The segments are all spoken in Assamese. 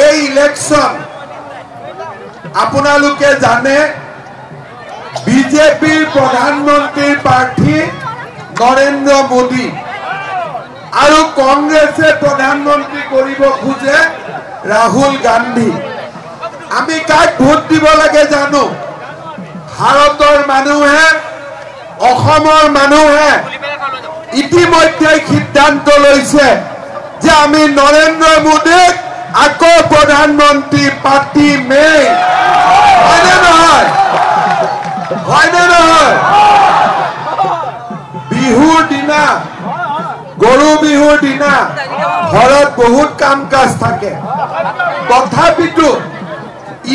এই ইলেকশন আপোনালোকে জানে বিজেপিৰ প্ৰধানমন্ত্ৰীৰ প্ৰাৰ্থী নৰেন্দ্ৰ মোদী আৰু কংগ্ৰেছে প্ৰধানমন্ত্ৰী কৰিব খোজে ৰাহুল গান্ধী। আমি কাক ভোট দিব লাগে জানো? ভাৰতৰ মানুহে অসমৰ মানুহে ইতিমধ্যে সিদ্ধান্ত লৈছে যে আমি নৰেন্দ্ৰ মোদীক আকৌ প্ৰধানমন্ত্ৰী পাতিমেই। হয়নে নহয়? হয়নে নহয়? বিহুৰ দিনা গৰু বিহুৰ দিনা ঘৰত বহুত কাম কাজ থাকে, তথাপিতো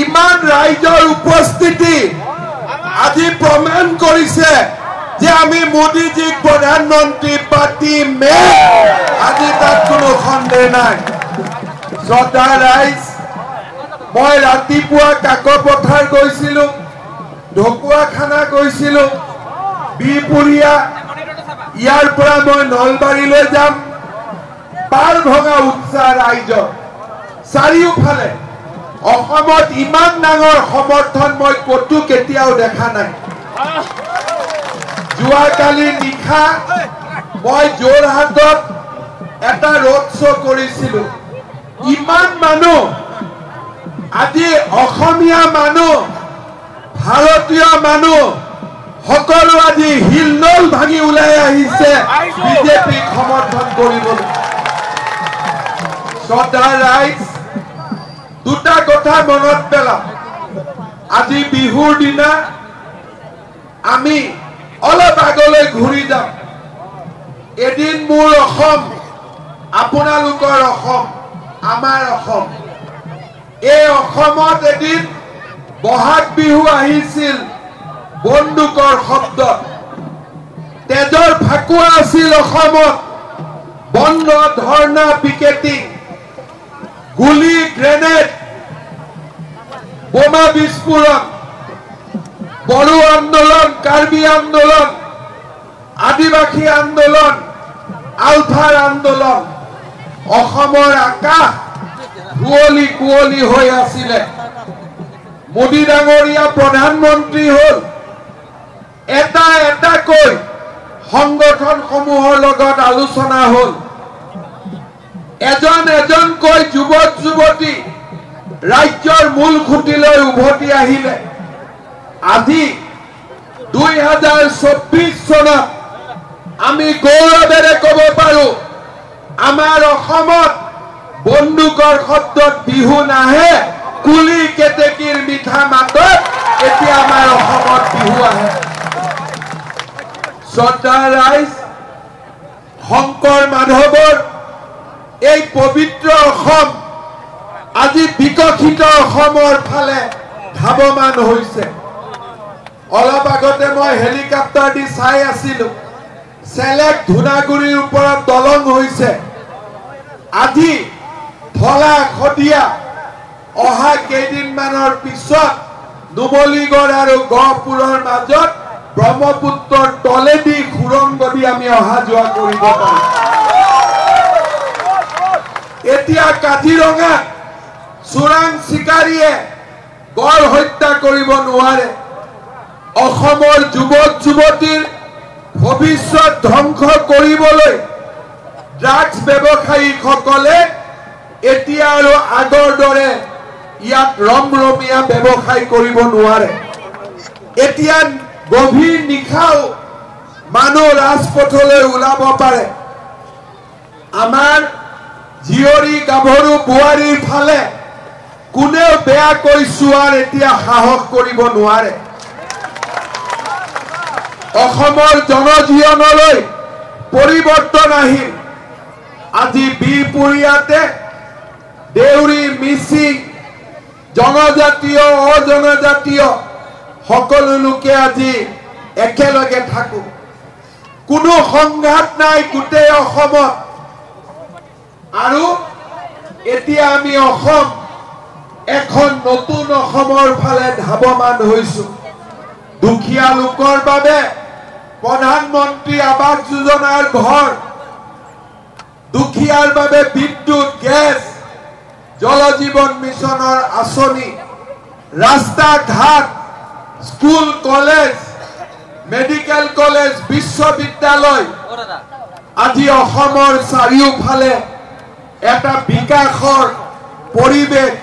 ইমান ৰাইজৰ উপস্থিতি আজি প্ৰমাণ কৰিছে যে আমি মোদীজীক প্ৰধানমন্ত্ৰী পাতিমেই। আজি তাত কোনো সন্দেহ নাই। শ্ৰদ্ধা ৰাইজ, মই ৰাতিপুৱা কাকপথাৰ গৈছিলো, ঢকুৱাখানা গৈছিলো, বিপুৰীয়া, ইয়াৰ পৰা মই নলবাৰীলৈ যাম। পাৰ ভঙা উৎসাহ ৰাইজৰ চাৰিওফালে। অসমত ইমান ডাঙৰ সমৰ্থন মই কতো কেতিয়াও দেখা নাই। যোৱাকালি নিশা মই যোৰহাটত এটা ৰোড শ্ব' কৰিছিলো। ইমান মানুহ, আজি অসমীয়া মানুহ, ভাৰতীয় মানুহ সকলো আজি হিলদল ভাঙি ওলাই আহিছে বিজেপিক সমৰ্থন কৰিবলৈ। শ্ৰদ্ধা ৰাইজ, দুটা কথা মনত পেলাম। আজি বিহুৰ দিনা আমি অলপ আগলৈ ঘূৰি যাম। এদিন মোৰ অসম, আপোনালোকৰ অসম, আমাৰ অসম। এই অসমত এদিন বহাগ বিহু আহিছিল বন্দুকৰ শব্দত। তেজৰ ফাকুৱা আছিল অসমত। বন্ধ, ধৰ্ণা, পিকেটিং, গুলি, গ্ৰেনেড, বোমা বিস্ফোৰণ, বড়ো আন্দোলন, কাৰ্বি আন্দোলন, আদিবাসী আন্দোলন, আলফাৰ আন্দোলন। অসমৰ আকাশ কুঁৱলী কুঁৱলী হৈ আছিলে। মোদী ডাঙৰীয়া প্ৰধানমন্ত্ৰী হ'ল। এটা এটাকৈ সংগঠনসমূহৰ লগত আলোচনা হ'ল। এজন এজনকৈ যুৱক যুৱতী ৰাজ্যৰ মূল খুঁটিলৈ উভতি আহিলে। আজি 2024 চনত আমি গৌৰৱেৰে ক'ব পাৰো, আমাৰ অসমত বন্দুকৰ শব্দত বিহু নাহে, কুলি কেতেকীৰ মিঠা মাতত এতিয়া আমাৰ অসমত বিহু আহে। শ্ৰদ্ধা ৰাইজ, শংকৰ মাধৱৰ এই পবিত্ৰ অসম আজি বিকশিত অসমৰ ফালে ধাৱমান হৈছে। অলপ আগতে মই হেলিকপ্টাৰ দি চাই আছিলো, চেলেক ধুনাগুৰিৰ ওপৰত দলং হৈছে। আজি ধলা শদিয়া অহা কেইদিনমানৰ পিছত নুমলীগড় আৰু গহপুৰৰ মাজত ব্ৰহ্মপুত্ৰৰ তলেদি সুৰংগ দি আমি অহা যোৱা কৰিব পাৰোঁ। এতিয়া কাজিৰঙা চোৰাং চিকাৰীয়ে গড় হত্যা কৰিব নোৱাৰে। অসমৰ যুৱক যুৱতীৰ ভৱিষ্যত ধ্বংস কৰিবলৈ ড্ৰাগছ ব্যৱসায়ীসকলে এতিয়া আৰু আগৰ দৰে ইয়াত ৰমৰমীয়া ব্যৱসায় কৰিব নোৱাৰে। এতিয়া গভীৰ নিশাও মানুহ ৰাজপথলৈ ওলাব পাৰে। আমাৰ জীয়ৰী গাভৰু বোৱাৰীৰ ফালে কোনেও বেয়াকৈ চোৱাৰ এতিয়া সাহস কৰিব নোৱাৰে। অসমৰ জনজীৱনলৈ পৰিৱৰ্তন আহিল। আজি বিপুৰীয়াতে দেউৰী, মিচিং, জনজাতীয়, অজনজাতীয় সকলো লোকে আজি একেলগে থাকো। কোনো সংঘাত নাই গোটেই অসমত। আৰু এতিয়া আমি অসম এখন নতুন অসমৰ ফালে ধাৱমান হৈছো। দুখীয়া লোকৰ বাবে প্ৰধানমন্ত্ৰী আৱাস যোজনাৰ ঘৰ, দুখীয়াৰ বাবে বিদ্যুৎ, গেছ, জল জীবন মিশনৰ আঁচনি ৰাস্তা ঘাট স্কুল কলেজ মেডিকেল কলেজ বিশ্ববিদ্যালয় আজি অসমৰ চাৰিওফালে এটা বিকাশৰ পৰিৱেশ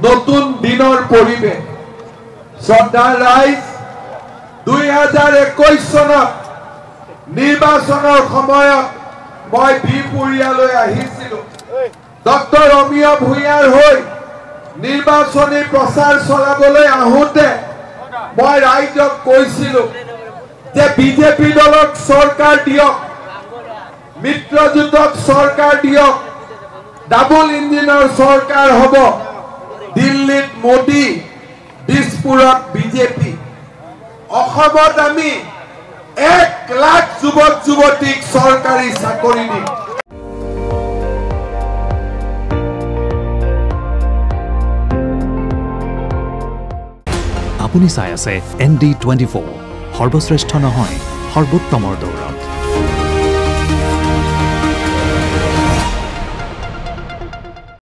নতুন দিনৰ পৰিৱেশ শ্ৰদ্ধাৰ ৰাইজ 2021 চনত নিৰ্বাচনৰ সময়ত মই বিপুৰীয়ালৈ আহিছিলোঁ ডক্টৰ অমিয় ভূঞাৰ হৈ নিৰ্বাচনী প্ৰচাৰ চলাবলৈ আহোঁতে মই ৰাইজক কৈছিলোঁ যে বিজেপি দলক চৰকাৰ দিয়ক মিত্ৰজোঁটক চৰকাৰ দিয়ক ডাবল ইঞ্জিনৰ চৰকাৰ হ'ব দিল্লীত মোদী দিছপুৰত বিজেপি অসমত আমি 1 লাখ যুৱক যুৱতীক চৰকাৰী চাকৰি দিম আপুনি চাই আছে ND24 সৰ্বশ্ৰেষ্ঠ নহয় সৰ্বোত্তমৰ দৌৰত